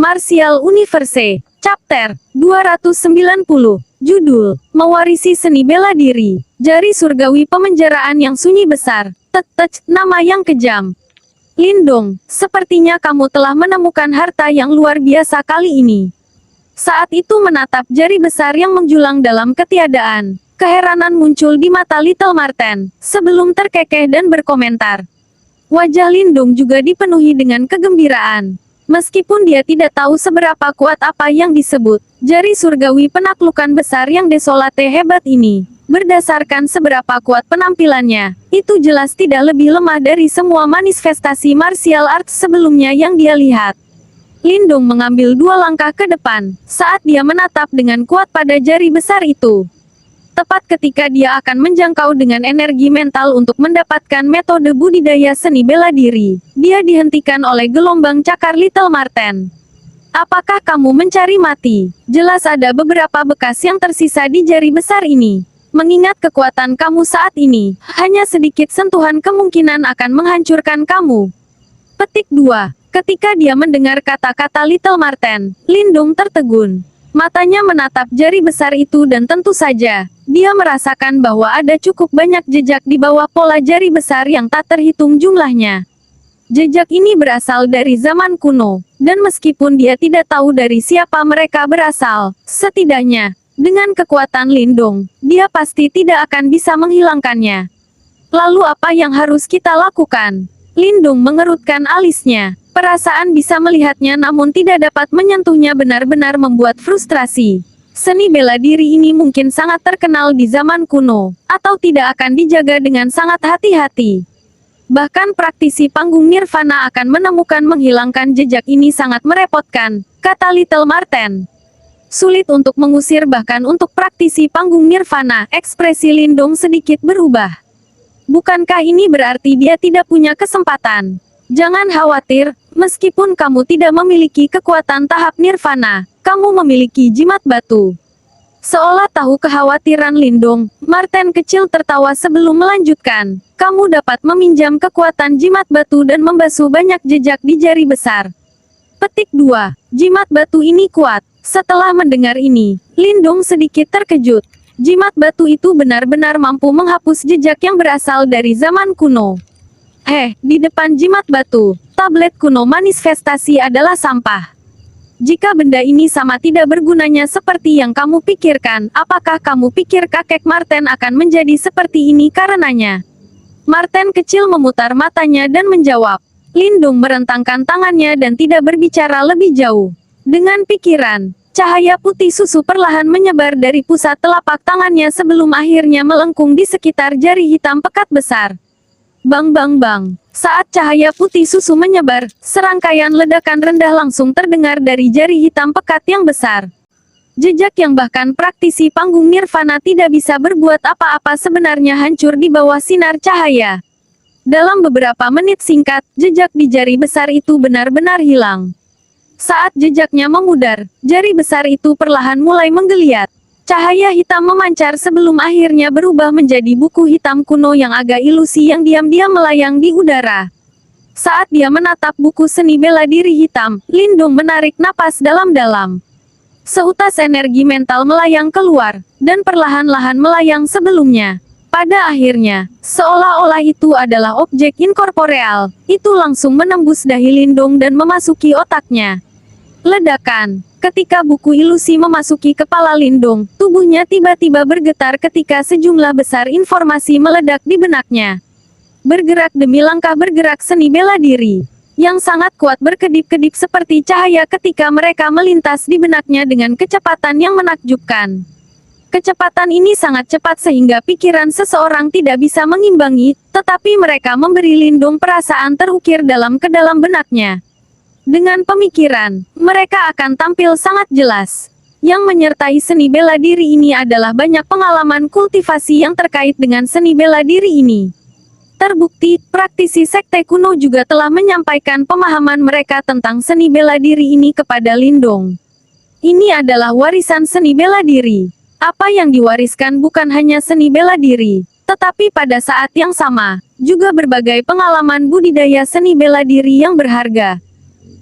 Martial Universe, Chapter 290, Judul, Mewarisi Seni Bela Diri, Jari Surgawi Pemenjaraan yang Sunyi Besar, nama yang kejam. Lindong, sepertinya kamu telah menemukan harta yang luar biasa kali ini. Saat itu menatap jari besar yang menjulang dalam ketiadaan, keheranan muncul di mata Little Marten, sebelum terkekeh dan berkomentar. Wajah Lindong juga dipenuhi dengan kegembiraan. Meskipun dia tidak tahu seberapa kuat apa yang disebut jari surgawi penaklukan besar yang desolate hebat ini, berdasarkan seberapa kuat penampilannya, itu jelas tidak lebih lemah dari semua manifestasi martial arts sebelumnya yang dia lihat. Lindong mengambil 2 langkah ke depan, saat dia menatap dengan kuat pada jari besar itu. Tepat ketika dia akan menjangkau dengan energi mental untuk mendapatkan metode budidaya seni bela diri, dia dihentikan oleh gelombang cakar Little Marten. Apakah kamu mencari mati? Jelas ada beberapa bekas yang tersisa di jari besar ini. Mengingat kekuatan kamu saat ini, hanya sedikit sentuhan kemungkinan akan menghancurkan kamu. Petik 2. Ketika dia mendengar kata-kata Little Marten, Lindong tertegun. Matanya menatap jari besar itu dan tentu saja, dia merasakan bahwa ada cukup banyak jejak di bawah pola jari besar yang tak terhitung jumlahnya. Jejak ini berasal dari zaman kuno, dan meskipun dia tidak tahu dari siapa mereka berasal, setidaknya, dengan kekuatan Lindong, dia pasti tidak akan bisa menghilangkannya. Lalu apa yang harus kita lakukan? Lindong mengerutkan alisnya. Perasaan bisa melihatnya namun tidak dapat menyentuhnya benar-benar membuat frustrasi. Seni bela diri ini mungkin sangat terkenal di zaman kuno, atau tidak akan dijaga dengan sangat hati-hati. Bahkan praktisi panggung nirvana akan menemukan menghilangkan jejak ini sangat merepotkan, kata Little Marten. Sulit untuk mengusir bahkan untuk praktisi panggung nirvana, ekspresi Lindong sedikit berubah. Bukankah ini berarti dia tidak punya kesempatan? Jangan khawatir, meskipun kamu tidak memiliki kekuatan tahap nirvana, kamu memiliki jimat batu. Seolah tahu kekhawatiran Lindong, Marten kecil tertawa sebelum melanjutkan. Kamu dapat meminjam kekuatan jimat batu dan membasuh banyak jejak di jari besar. Petik 2. Jimat batu ini kuat. Setelah mendengar ini, Lindong sedikit terkejut. Jimat batu itu benar-benar mampu menghapus jejak yang berasal dari zaman kuno. Di depan jimat batu, tablet kuno manifestasi adalah sampah. Jika benda ini sama tidak bergunanya seperti yang kamu pikirkan, apakah kamu pikir kakek Marten akan menjadi seperti ini karenanya? Marten kecil memutar matanya dan menjawab. Lindong merentangkan tangannya dan tidak berbicara lebih jauh. Dengan pikiran, cahaya putih susu perlahan menyebar dari pusat telapak tangannya sebelum akhirnya melengkung di sekitar jari hitam pekat besar. Bang bang bang. Saat cahaya putih susu menyebar, serangkaian ledakan rendah langsung terdengar dari jari hitam pekat yang besar. Jejak yang bahkan praktisi panggung nirvana tidak bisa berbuat apa-apa sebenarnya hancur di bawah sinar cahaya. Dalam beberapa menit singkat, jejak di jari besar itu benar-benar hilang. Saat jejaknya memudar, jari besar itu perlahan mulai menggeliat. Cahaya hitam memancar sebelum akhirnya berubah menjadi buku hitam kuno yang agak ilusi yang diam-diam melayang di udara. Saat dia menatap buku seni bela diri hitam, Lindong menarik napas dalam-dalam. Seutas energi mental melayang keluar, dan perlahan-lahan melayang sebelumnya. Pada akhirnya, seolah-olah itu adalah objek inkorporeal, itu langsung menembus dahi Lindong dan memasuki otaknya. Ledakan. Ketika buku ilusi memasuki kepala Lindong, tubuhnya tiba-tiba bergetar ketika sejumlah besar informasi meledak di benaknya. Bergerak demi langkah bergerak seni bela diri, yang sangat kuat berkedip-kedip seperti cahaya ketika mereka melintas di benaknya dengan kecepatan yang menakjubkan. Kecepatan ini sangat cepat sehingga pikiran seseorang tidak bisa mengimbangi, tetapi mereka memberi Lindong perasaan terukir dalam ke dalam benaknya. Dengan pemikiran, mereka akan tampil sangat jelas. Yang menyertai seni bela diri ini adalah banyak pengalaman kultivasi yang terkait dengan seni bela diri ini. Terbukti, praktisi sekte kuno juga telah menyampaikan pemahaman mereka tentang seni bela diri ini kepada Lindong. Ini adalah warisan seni bela diri. Apa yang diwariskan bukan hanya seni bela diri, tetapi pada saat yang sama, juga berbagai pengalaman budidaya seni bela diri yang berharga.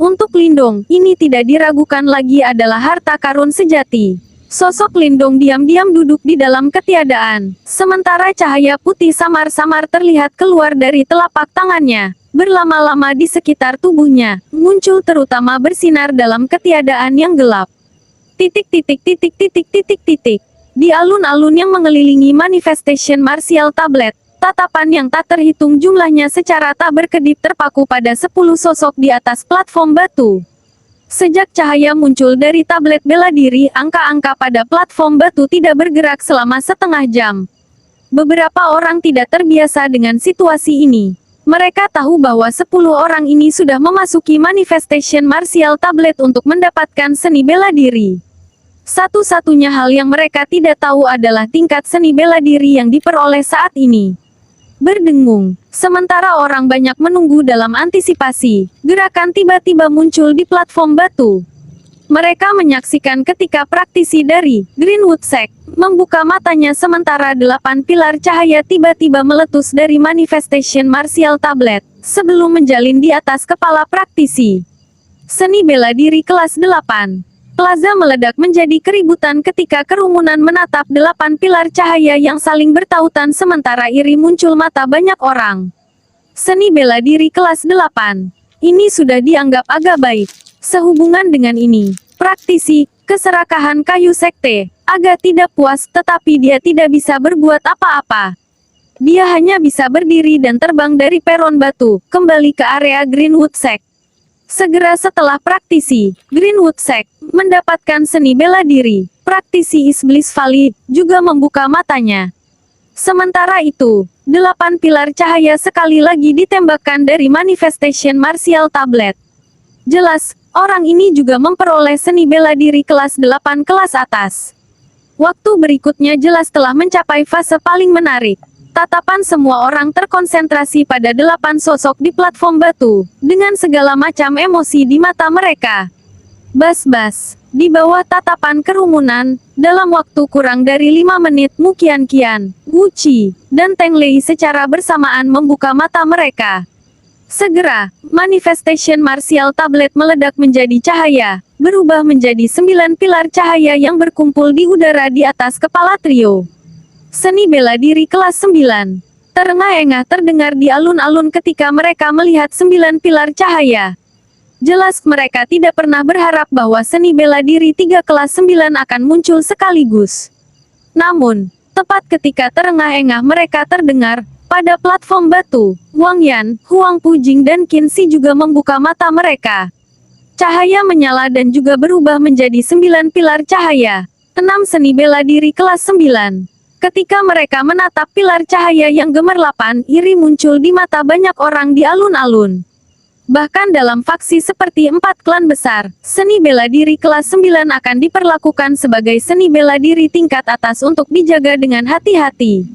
Untuk Lindong, ini tidak diragukan lagi adalah harta karun sejati. Sosok Lindong diam-diam duduk di dalam ketiadaan, sementara cahaya putih samar-samar terlihat keluar dari telapak tangannya, berlama-lama di sekitar tubuhnya, muncul terutama bersinar dalam ketiadaan yang gelap. Titik titik titik titik titik titik. Di alun-alun yang mengelilingi Manifestation Martial Tablet, tatapan yang tak terhitung jumlahnya secara tak berkedip terpaku pada 10 sosok di atas platform batu. Sejak cahaya muncul dari tablet bela diri, angka-angka pada platform batu tidak bergerak selama setengah jam. Beberapa orang tidak terbiasa dengan situasi ini. Mereka tahu bahwa 10 orang ini sudah memasuki Manifestation Martial Tablet untuk mendapatkan seni bela diri. Satu-satunya hal yang mereka tidak tahu adalah tingkat seni bela diri yang diperoleh saat ini. Berdengung, sementara orang banyak menunggu dalam antisipasi, gerakan tiba-tiba muncul di platform batu. Mereka menyaksikan ketika praktisi dari Greenwood Sect membuka matanya sementara 8 pilar cahaya tiba-tiba meletus dari Manifestation Martial Tablet, sebelum menjalin di atas kepala praktisi. Seni bela diri kelas 8. Plaza meledak menjadi keributan ketika kerumunan menatap 8 pilar cahaya yang saling bertautan sementara iri muncul mata banyak orang. Seni bela diri kelas 8. Ini sudah dianggap agak baik. Sehubungan dengan ini, praktisi, keserakahan kayu sekte, agak tidak puas tetapi dia tidak bisa berbuat apa-apa. Dia hanya bisa berdiri dan terbang dari peron batu, kembali ke area Greenwood Sect. Segera setelah praktisi, Greenwood Sect, mendapatkan seni bela diri, praktisi Iblis Valley, juga membuka matanya. Sementara itu, 8 pilar cahaya sekali lagi ditembakkan dari Manifestation Martial Tablet. Jelas, orang ini juga memperoleh seni bela diri kelas 8 kelas atas. Waktu berikutnya jelas telah mencapai fase paling menarik. Tatapan semua orang terkonsentrasi pada 8 sosok di platform batu, dengan segala macam emosi di mata mereka. Bas-bas, di bawah tatapan kerumunan, dalam waktu kurang dari 5 menit Muqian Qian, Wu Qi, dan Teng Lei secara bersamaan membuka mata mereka. Segera, Manifestation Martial Tablet meledak menjadi cahaya, berubah menjadi 9 pilar cahaya yang berkumpul di udara di atas kepala trio. Seni bela diri kelas 9. Terengah-engah terdengar di alun-alun ketika mereka melihat 9 pilar cahaya. Jelas mereka tidak pernah berharap bahwa seni bela diri 3 kelas 9 akan muncul sekaligus. Namun, tepat ketika terengah-engah mereka terdengar, pada platform batu, Wang Yan, Huang Pujing dan Qin Shi juga membuka mata mereka. Cahaya menyala dan juga berubah menjadi 9 pilar cahaya. 6 seni bela diri kelas 9. Ketika mereka menatap pilar cahaya yang gemerlapan, iri muncul di mata banyak orang di alun-alun. Bahkan dalam faksi seperti 4 klan besar, seni bela diri kelas 9 akan diperlakukan sebagai seni bela diri tingkat atas untuk dijaga dengan hati-hati.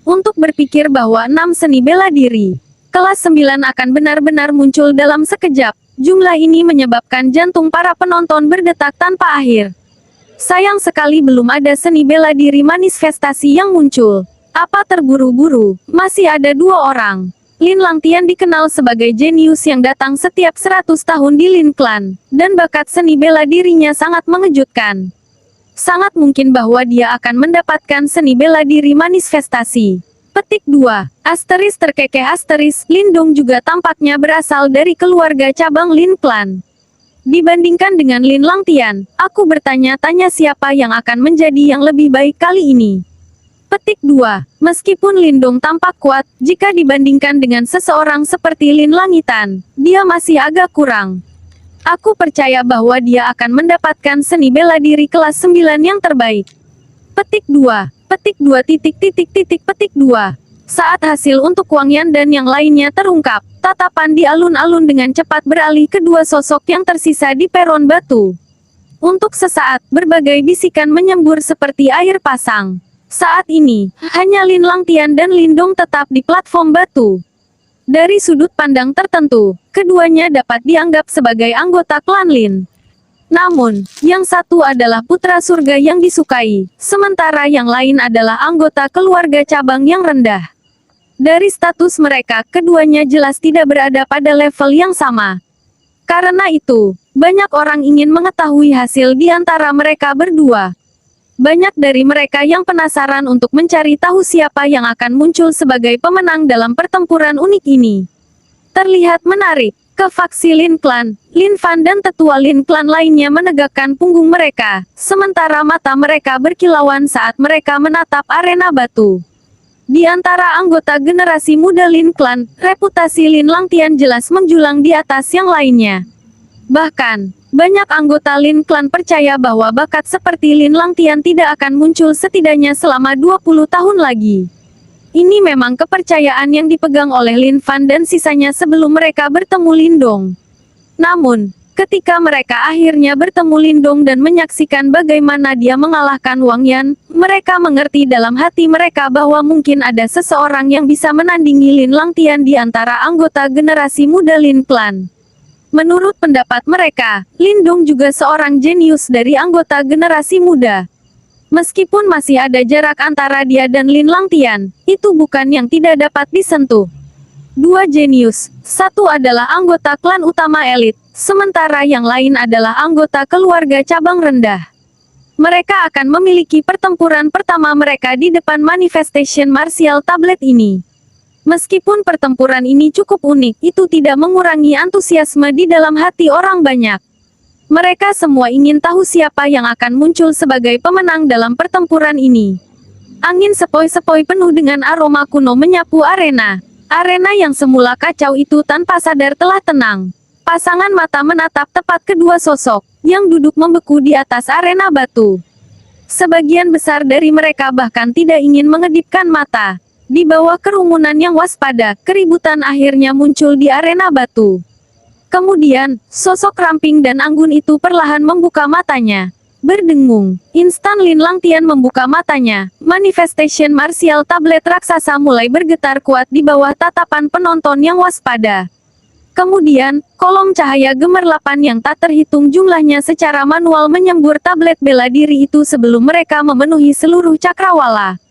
Untuk berpikir bahwa 6 seni bela diri kelas 9 akan benar-benar muncul dalam sekejap, jumlah ini menyebabkan jantung para penonton berdetak tanpa akhir. Sayang sekali belum ada seni bela diri manifestasi yang muncul. Apa terburu-buru? Masih ada 2 orang. Lin Langtian dikenal sebagai jenius yang datang setiap 100 tahun di Lin Clan, dan bakat seni bela dirinya sangat mengejutkan. Sangat mungkin bahwa dia akan mendapatkan seni bela diri manifestasi. Petik 2. Asteris terkekeh asteris, Lindong juga tampaknya berasal dari keluarga cabang Lin Clan. Dibandingkan dengan Lin Langtian, aku bertanya-tanya siapa yang akan menjadi yang lebih baik kali ini. Petik 2. Meskipun Lindong tampak kuat, jika dibandingkan dengan seseorang seperti Lin Langitan, dia masih agak kurang. Aku percaya bahwa dia akan mendapatkan seni bela diri kelas 9 yang terbaik. Petik 2. Petik 2 titik titik titik petik 2. Saat hasil untuk Wang Yan dan yang lainnya terungkap, tatapan di alun-alun dengan cepat beralih ke 2 sosok yang tersisa di peron batu. Untuk sesaat, berbagai bisikan menyembur seperti air pasang. Saat ini, hanya Lin Langtian dan Lindong tetap di platform batu. Dari sudut pandang tertentu, keduanya dapat dianggap sebagai anggota klan Lin. Namun, yang satu adalah putra surga yang disukai, sementara yang lain adalah anggota keluarga cabang yang rendah. Dari status mereka, keduanya jelas tidak berada pada level yang sama. Karena itu, banyak orang ingin mengetahui hasil di antara mereka berdua. Banyak dari mereka yang penasaran untuk mencari tahu siapa yang akan muncul sebagai pemenang dalam pertempuran unik ini. Terlihat menarik. Ke faksi Lin Clan, Lin Fan dan tetua Lin Clan lainnya menegakkan punggung mereka, sementara mata mereka berkilauan saat mereka menatap arena batu. Di antara anggota generasi muda Lin Clan, reputasi Lin Langtian jelas menjulang di atas yang lainnya. Bahkan, banyak anggota Lin Clan percaya bahwa bakat seperti Lin Langtian tidak akan muncul setidaknya selama 20 tahun lagi. Ini memang kepercayaan yang dipegang oleh Lin Fan dan sisanya sebelum mereka bertemu Lindong. Namun, ketika mereka akhirnya bertemu Lindong dan menyaksikan bagaimana dia mengalahkan Wang Yan, mereka mengerti dalam hati mereka bahwa mungkin ada seseorang yang bisa menandingi Lin Langtian di antara anggota generasi muda Lin Clan. Menurut pendapat mereka, Lindong juga seorang jenius dari anggota generasi muda. Meskipun masih ada jarak antara dia dan Lin Langtian, itu bukan yang tidak dapat disentuh. Dua jenius, satu adalah anggota klan utama elit, sementara yang lain adalah anggota keluarga cabang rendah. Mereka akan memiliki pertempuran pertama mereka di depan Manifestation Martial Tablet ini. Meskipun pertempuran ini cukup unik, itu tidak mengurangi antusiasme di dalam hati orang banyak. Mereka semua ingin tahu siapa yang akan muncul sebagai pemenang dalam pertempuran ini. Angin sepoi-sepoi penuh dengan aroma kuno menyapu arena. Arena yang semula kacau itu tanpa sadar telah tenang. Pasangan mata menatap tepat kedua sosok, yang duduk membeku di atas arena batu. Sebagian besar dari mereka bahkan tidak ingin mengedipkan mata. Di bawah kerumunan yang waspada, keributan akhirnya muncul di arena batu. Kemudian, sosok ramping dan anggun itu perlahan membuka matanya. Berdengung, instan Lin Langtian membuka matanya. Manifestation Martial Tablet raksasa mulai bergetar kuat di bawah tatapan penonton yang waspada. Kemudian, kolom cahaya gemerlapan yang tak terhitung jumlahnya secara manual menyembur tablet bela diri itu sebelum mereka memenuhi seluruh cakrawala.